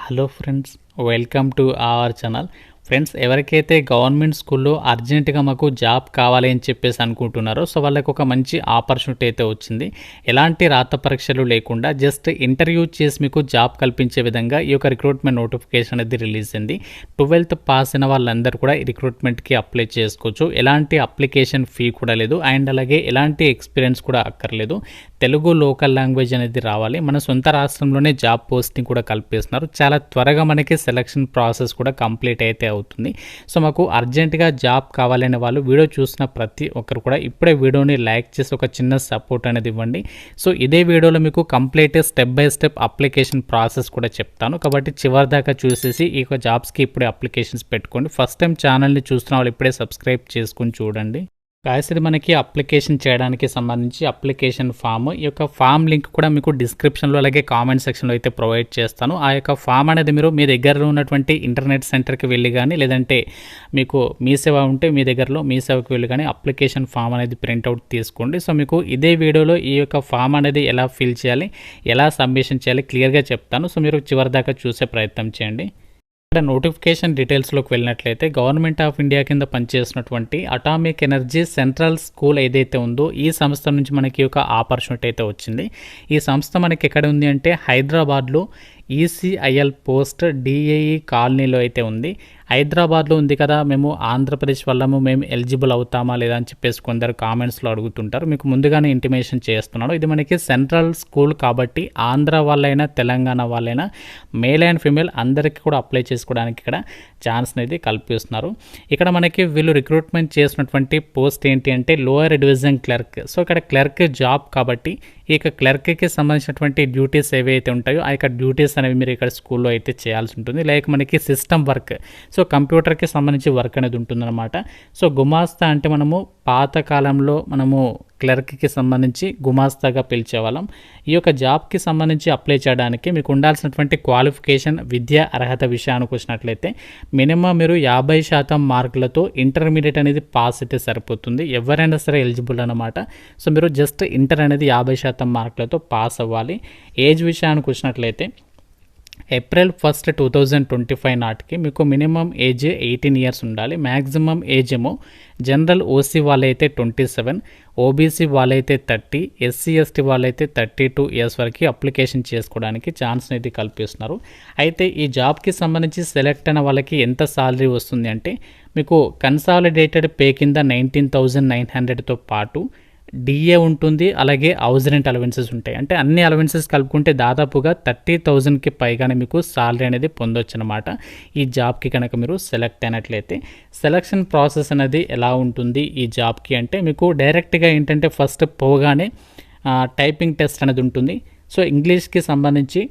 Hello friends, welcome to our channel. Friends, ఎవరికైతే government స్కూల్లో అర్జెంటుగా మాకు జాబ్ కావాలి అని చెప్పేసి అనుకుంటున్నారో, సో వాళ్ళకి ఒక మంచి ఆపర్చునిటీ అయితే వచ్చింది. ఎలాంటి రాత పరీక్షలు లేకుండా జస్ట్ ఇంటర్వ్యూ చేసి మీకు జాబ్ కల్పించే విధంగా ఈ యొక్క రిక్రూట్మెంట్ నోటిఫికేషన్ అనేది రిలీజ్ అయింది. 12th పాస్ అయిన వాళ్ళందరూ కూడా ఈ రిక్రూట్మెంట్కి అప్లై చేసుకోవచ్చు. ఎలాంటి అప్లికేషన్ ఫీ కూడా లేదు, అండ్ అలాగే ఎలాంటి ఎక్స్పీరియన్స్ కూడా అక్కర్లేదు. తెలుగు లోకల్ లాంగ్వేజ్ అనేది రావాలి. మన సొంత రాష్ట్రంలోనే జాబ్ పోస్టింగ్ కూడా కల్పిస్తున్నారు. చాలా త్వరగా మనకి సెలక్షన్ ప్రాసెస్ కూడా కంప్లీట్ అయితే అవుతుంది. సో మాకు అర్జెంటుగా జాబ్ కావాలనే వాళ్ళు వీడియో చూసిన ప్రతి ఒక్కరు కూడా ఇప్పుడే వీడియోని లైక్ చేసి ఒక చిన్న సపోర్ట్ అనేది ఇవ్వండి. సో ఇదే వీడియోలో మీకు complete step by step application process కూడా చెప్తాను. కాబట్టి చివరి దాకా చూసేసి ఈ యొక్క జాబ్స్కి ఇప్పుడే అప్లికేషన్స్ పెట్టుకోండి. ఫస్ట్ టైం ఛానల్ని చూస్తున్న వాళ్ళు ఇప్పుడే సబ్స్క్రైబ్ చేసుకుని చూడండి. గాయస్, ఇది మనకి అప్లికేషన్ చేయడానికి సంబంధించి అప్లికేషన్ ఫామ్. ఈ యొక్క ఫామ్ లింక్ కూడా మీకు డిస్క్రిప్షన్లో అలాగే కామెంట్ సెక్షన్లో అయితే ప్రొవైడ్ చేస్తాను. ఆ యొక్క ఫామ్ అనేది మీరు మీ దగ్గరలో ఉన్నటువంటి ఇంటర్నెట్ సెంటర్కి వెళ్ళి కానీ, లేదంటే మీకు మీ సేవ ఉంటే మీ దగ్గరలో మీ సేవకి వెళ్ళి కానీ అప్లికేషన్ ఫామ్ అనేది ప్రింట్అవుట్ తీసుకోండి. సో మీకు ఇదే వీడియోలో ఈ యొక్క ఫామ్ అనేది ఎలా ఫిల్ చేయాలి, ఎలా సబ్మిషన్ చేయాలి క్లియర్గా చెప్తాను. సో మీరు చివరి దాకా చూసే ప్రయత్నం చేయండి. ఇక్కడ నోటిఫికేషన్ డీటెయిల్స్లోకి వెళ్ళినట్లయితే గవర్నమెంట్ ఆఫ్ ఇండియా కింద పనిచేస్తున్నటువంటి అటామిక్ ఎనర్జీ సెంట్రల్ స్కూల్ ఏదైతే ఉందో ఈ సంస్థ నుంచి మనకి ఒక ఆపర్చునిటీ అయితే వచ్చింది. ఈ సంస్థ మనకి ఎక్కడ ఉంది అంటే హైదరాబాద్లో ఈసీఐఎల్ పోస్ట్ డిఏఈ కాలనీలో అయితే ఉంది. హైదరాబాద్లో ఉంది కదా, మేము ఆంధ్రప్రదేశ్ వాళ్ళము, మేము ఎలిజిబుల్ అవుతామా లేదా అని చెప్పేసి కొందరు కామెంట్స్లో అడుగుతుంటారు. మీకు ముందుగానే ఇంటిమేషన్ చేస్తున్నాను. ఇది మనకి సెంట్రల్ స్కూల్ కాబట్టి ఆంధ్ర వాళ్ళైనా తెలంగాణ వాళ్ళైనా మేల్ అండ్ ఫీమేల్ అందరికీ కూడా అప్లై చేసుకోవడానికి ఇక్కడ ఛాన్స్ అనేది కల్పిస్తున్నారు. ఇక్కడ మనకి వీళ్ళు రిక్రూట్మెంట్ చేసినటువంటి పోస్ట్ ఏంటి అంటే లోయర్ డివిజన్ క్లర్క్. సో ఇక్కడ క్లర్క్ జాబ్ కాబట్టి ఈ యొక్క క్లర్క్కి సంబంధించినటువంటి డ్యూటీస్ ఏవైతే ఉంటాయో ఆ యొక్క డ్యూటీస్ అనేవి మీరు ఇక్కడ స్కూల్లో అయితే చేయాల్సి ఉంటుంది. లైక్ మనకి సిస్టమ్ వర్క్, సో కంప్యూటర్కి సంబంధించి వర్క్ అనేది ఉంటుందన్నమాట. సో గుమాస్తా అంటే మనము పాతకాలంలో మనము క్లర్క్కి సంబంధించి గుమాస్తాగా పిలిచేవాళ్ళం. ఈ యొక్క జాబ్కి సంబంధించి అప్లై చేయడానికి మీకు ఉండాల్సినటువంటి క్వాలిఫికేషన్ విద్యా అర్హత విషయానికి వచ్చినట్లయితే మినిమం మీరు 50% మార్కులతో ఇంటర్మీడియట్ అనేది పాస్ అయితే సరిపోతుంది. ఎవరైనా సరే ఎలిజిబుల్ అన్నమాట. సో మీరు జస్ట్ ఇంటర్ అనేది 50% మార్కులతో పాస్ అవ్వాలి. ఏజ్ విషయానికి వచ్చినట్లయితే April 1, 2025 నాటికి మీకు మినిమం ఏజ్ 18 ఇయర్స్ ఉండాలి. మ్యాక్సిమం ఏజ్ ఏమో జనరల్ ఓసీ వాళ్ళైతే 27, ఓబీసీ వాళ్ళైతే 30, ఎస్సీ ఎస్టీ వాళ్ళైతే 32 ఇయర్స్ వరకు అప్లికేషన్ చేసుకోవడానికి ఛాన్స్ అనేది కల్పిస్తున్నారు. అయితే ఈ జాబ్కి సంబంధించి సెలెక్ట్ అయిన వాళ్ళకి ఎంత సాలరీ వస్తుంది అంటే మీకు కన్సాలిడేటెడ్ పే కింద 19,900తో పాటు డిఏ ఉంటుంది, అలాగే హౌస్ రెంట్ అలవెన్సెస్ ఉంటాయి. అంటే అన్ని అలవెన్సెస్ కలుపుకుంటే దాదాపుగా 30,000కి పైగానే మీకు సాలరీ అనేది పొందొచ్చు అనమాట. ఈ జాబ్కి కనుక మీరు సెలెక్ట్ అయినట్లయితే సెలక్షన్ ప్రాసెస్ అనేది ఎలా ఉంటుంది ఈ జాబ్కి అంటే మీకు డైరెక్ట్గా ఏంటంటే ఫస్ట్ పోగానే టైపింగ్ టెస్ట్ అనేది ఉంటుంది. సో ఇంగ్లీష్కి సంబంధించి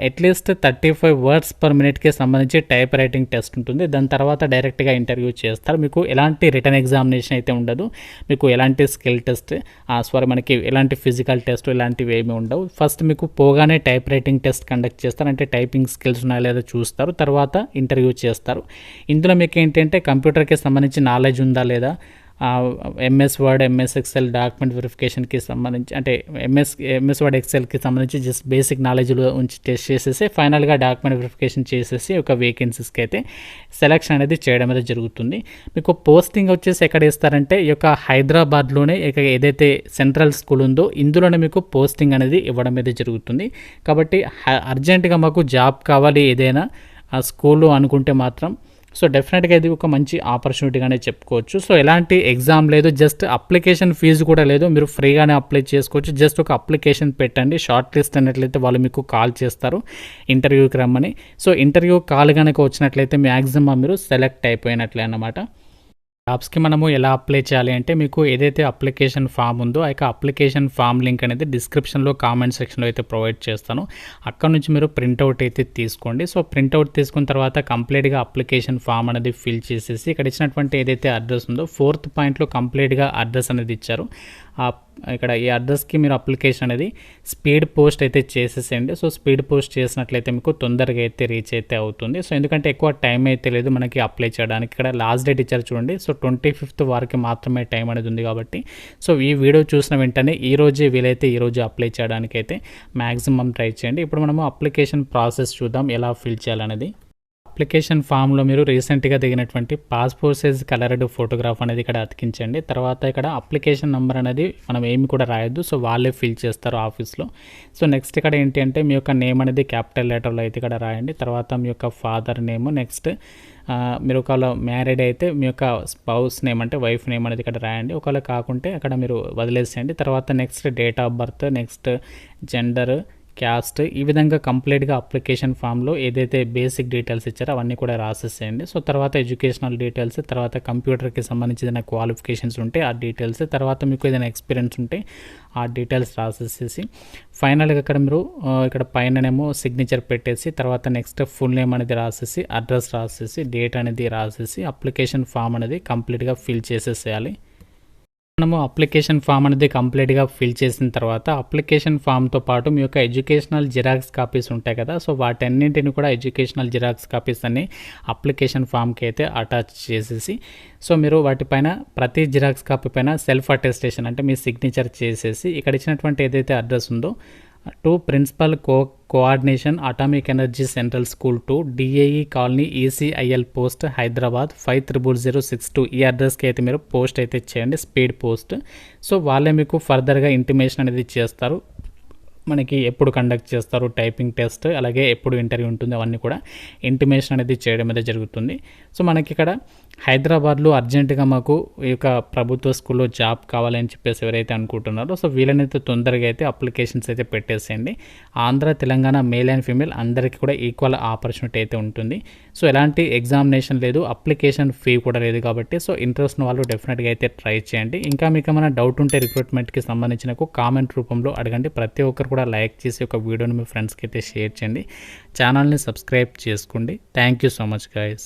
అట్లీస్ట్ 35 words per minuteకి సంబంధించి టైప్ రైటింగ్ టెస్ట్ ఉంటుంది. దాని తర్వాత డైరెక్ట్గా ఇంటర్వ్యూ చేస్తారు. మీకు ఎలాంటి రిటర్న్ ఎగ్జామినేషన్ అయితే ఉండదు. మీకు ఎలాంటి స్కిల్ టెస్ట్ మనకి ఎలాంటి ఫిజికల్ టెస్ట్ ఇలాంటివి ఏమీ ఉండవు. ఫస్ట్ మీకు పోగానే టైప్ రైటింగ్ టెస్ట్ కండక్ట్ చేస్తారు. అంటే టైపింగ్ స్కిల్స్ ఉన్నాయా లేదా చూస్తారు. తర్వాత ఇంటర్వ్యూ చేస్తారు. ఇందులో మీకు ఏంటంటే కంప్యూటర్కి సంబంధించి నాలెడ్జ్ ఉందా లేదా, MS Word, MS Excel document వెరిఫికేషన్కి సంబంధించి అంటే ఎంఎస్ వర్డ్ ఎక్సెల్కి సంబంధించి జస్ట్ బేసిక్ నాలెడ్జ్లో ఉంచి టెస్ట్ చేసేసి ఫైనల్గా డాక్యుమెంట్ వెరిఫికేషన్ చేసేసి ఒక వేకెన్సీస్కి అయితే సెలక్షన్ అనేది చేయడం అనేది జరుగుతుంది. మీకు పోస్టింగ్ వచ్చేసి ఎక్కడ ఇస్తారంటే ఈ యొక్క హైదరాబాద్లోనే ఏదైతే సెంట్రల్ స్కూల్ ఉందో ఇందులోనే మీకు పోస్టింగ్ అనేది ఇవ్వడం అనేది జరుగుతుంది. కాబట్టి అర్జెంటుగా మాకు జాబ్ కావాలి ఏదైనా ఆ స్కూలు అనుకుంటే మాత్రం సో డెఫినెట్గా ఇది ఒక మంచి ఆపర్చునిటీగానే చెప్పుకోవచ్చు. సో ఎలాంటి ఎగ్జామ్ లేదు, జస్ట్ అప్లికేషన్ ఫీజు కూడా లేదు, మీరు ఫ్రీగానే అప్లై చేసుకోవచ్చు. జస్ట్ ఒక అప్లికేషన్ పెట్టండి, షార్ట్ లిస్ట్ అన్నట్లయితే వాళ్ళు మీకు కాల్ చేస్తారు ఇంటర్వ్యూకి రమ్మని. సో ఇంటర్వ్యూ కాల్ కనుక వచ్చినట్లయితే మ్యాక్సిమం మీరు సెలెక్ట్ అయిపోయినట్లే అన్నమాట. జాబ్స్కి మనము ఎలా అప్లై చేయాలి అంటే మీకు ఏదైతే అప్లికేషన్ ఫామ్ ఉందో ఆ యొక్క అప్లికేషన్ ఫామ్ లింక్ అనేది డిస్క్రిప్షన్లో కామెంట్ సెక్షన్లో అయితే ప్రొవైడ్ చేస్తాను. అక్కడ నుంచి మీరు ప్రింట్అవుట్ అయితే తీసుకోండి. సో ప్రింట్అవుట్ తీసుకున్న తర్వాత కంప్లీట్గా అప్లికేషన్ ఫామ్ అనేది ఫిల్ చేసేసి ఇక్కడ ఇచ్చినటువంటి ఏదైతే అడ్రస్ ఉందో 4th పాయింట్లో కంప్లీట్గా అడ్రస్ అనేది ఇచ్చారు. ఆ ఇక్కడ ఈ అడ్రస్కి మీరు అప్లికేషన్ అనేది స్పీడ్ పోస్ట్ అయితే చేసేసేయండి. సో స్పీడ్ పోస్ట్ చేసినట్లయితే మీకు తొందరగా అయితే రీచ్ అయితే అవుతుంది. సో ఎందుకంటే ఎక్కువ టైం అయితే లేదు మనకి అప్లై చేయడానికి. ఇక్కడ లాస్ట్ డేట్ ఇచ్చారు చూడండి. సో 25th వరకు మాత్రమే టైం అనేది ఉంది కాబట్టి సో ఈ వీడియో చూసిన వెంటనే ఈరోజే వీలైతే ఈరోజు అప్లై చేయడానికి అయితే మ్యాక్సిమం ట్రై చేయండి. ఇప్పుడు మనము అప్లికేషన్ ప్రాసెస్ చూద్దాం ఎలా ఫిల్ చేయాలనేది. అప్లికేషన్ ఫామ్లో మీరు రీసెంట్గా దిగినటువంటి పాస్పోర్ట్ సైజ్ కలర్డ్ ఫోటోగ్రాఫ్ అనేది ఇక్కడ అతికించండి. తర్వాత ఇక్కడ అప్లికేషన్ నెంబర్ అనేది మనం ఏమి కూడా రాయొద్దు. సో వాళ్ళే ఫిల్ చేస్తారు ఆఫీస్లో. సో నెక్స్ట్ ఇక్కడ ఏంటి అంటే మీ యొక్క నేమ్ అనేది క్యాపిటల్ లెటర్లో అయితే ఇక్కడ రాయండి. తర్వాత మీ యొక్క ఫాదర్ నేమ్, నెక్స్ట్ మీరు ఒకవేళ మ్యారీడ్ అయితే మీ యొక్క స్పౌస్ నేమ్ అంటే వైఫ్ నేమ్ అనేది ఇక్కడ రాయండి. ఒకవేళ కాకుంటే అక్కడ మీరు వదిలేసేయండి. తర్వాత next date of birth, next gender, caste, ఈ విధంగా కంప్లీట్గా అప్లికేషన్ ఫామ్లో ఏదైతే బేసిక్ డీటెయిల్స్ ఇచ్చారో అవన్నీ కూడా రాసేసేయండి. సో తర్వాత ఎడ్యుకేషనల్ డీటెయిల్స్, తర్వాత కంప్యూటర్కి సంబంధించిన క్వాలిఫికేషన్స్ ఉంటే ఆ డీటెయిల్స్, తర్వాత మీకు ఏదైనా ఎక్స్పీరియన్స్ ఉంటే ఆ డీటెయిల్స్ రాసేసేసి ఫైనల్గా ఇక్కడ మీరు ఇక్కడ పైననేమో సిగ్నేచర్ పెట్టేసి తర్వాత నెక్స్ట్ ఫుల్ నేమ్ అనేది రాసేసి అడ్రస్ రాసేసి డేట్ అనేది రాసేసి అప్లికేషన్ ఫామ్ అనేది కంప్లీట్గా ఫిల్ చేసేసేయాలి. మనము అప్లికేషన్ ఫామ్ అనేది కంప్లీట్గా ఫిల్ చేసిన తర్వాత అప్లికేషన్ ఫామ్తో పాటు మీ యొక్క ఎడ్యుకేషనల్ జిరాక్స్ కాపీస్ ఉంటాయి కదా, సో వాటన్నింటిని కూడా ఎడ్యుకేషనల్ జిరాక్స్ కాపీస్ అన్ని అప్లికేషన్ ఫామ్కి అయితే అటాచ్ చేసేసి సో మీరు వాటిపైన ప్రతి జిరాక్స్ కాపీ పైన సెల్ఫ్ అటెస్టేషన్ అంటే మీ సిగ్నేచర్ చేసేసి ఇక్కడ ఇచ్చినటువంటి ఏదైతే అడ్రస్ ఉందో to principal coordination atomic energy central school 2 DAE colony ECIL post Hyderabad 500062 ఈ అడ్రస్కి అయితే మీరు పోస్ట్ అయితే చేయండి, స్పీడ్ పోస్ట్. సో వాళ్ళే మీకు ఫర్దర్గా ఇంటిమేషన్ అనేది చేస్తారు, మనకి ఎప్పుడు కండక్ట్ చేస్తారు టైపింగ్ టెస్ట్, అలాగే ఎప్పుడు ఇంటర్వ్యూ ఉంటుంది అవన్నీ కూడా ఇంటిమేషన్ అనేది చేయడం అనేది జరుగుతుంది. సో మనకి ఇక్కడ హైదరాబాద్లో అర్జెంటుగా మాకు ఈ యొక్క ప్రభుత్వ స్కూల్లో జాబ్ కావాలని చెప్పేసి ఎవరైతే అనుకుంటున్నారో సో వీళ్ళనైతే తొందరగా అయితే అప్లికేషన్స్ అయితే పెట్టేసేయండి. Andhra Telangana male and female అందరికీ కూడా ఈక్వల్ ఆపర్చునిటీ అయితే ఉంటుంది. సో ఎలాంటి ఎగ్జామినేషన్ లేదు, అప్లికేషన్ ఫీ కూడా లేదు కాబట్టి సో ఇంట్రెస్ట్ ఉన్న వాళ్ళు డెఫినెట్గా అయితే ట్రై చేయండి. ఇంకా మీకు ఏమైనా డౌట్ ఉంటే రిక్రూట్మెంట్కి సంబంధించిన కామెంట్ రూపంలో అడగండి. ప్రతి ఒక్కరు కూడా లైక్ చేసి ఒక వీడియోని మీ ఫ్రెండ్స్కి అయితే షేర్ చేయండి. ఛానల్ని సబ్స్క్రైబ్ చేసుకోండి. Thank you so much guys.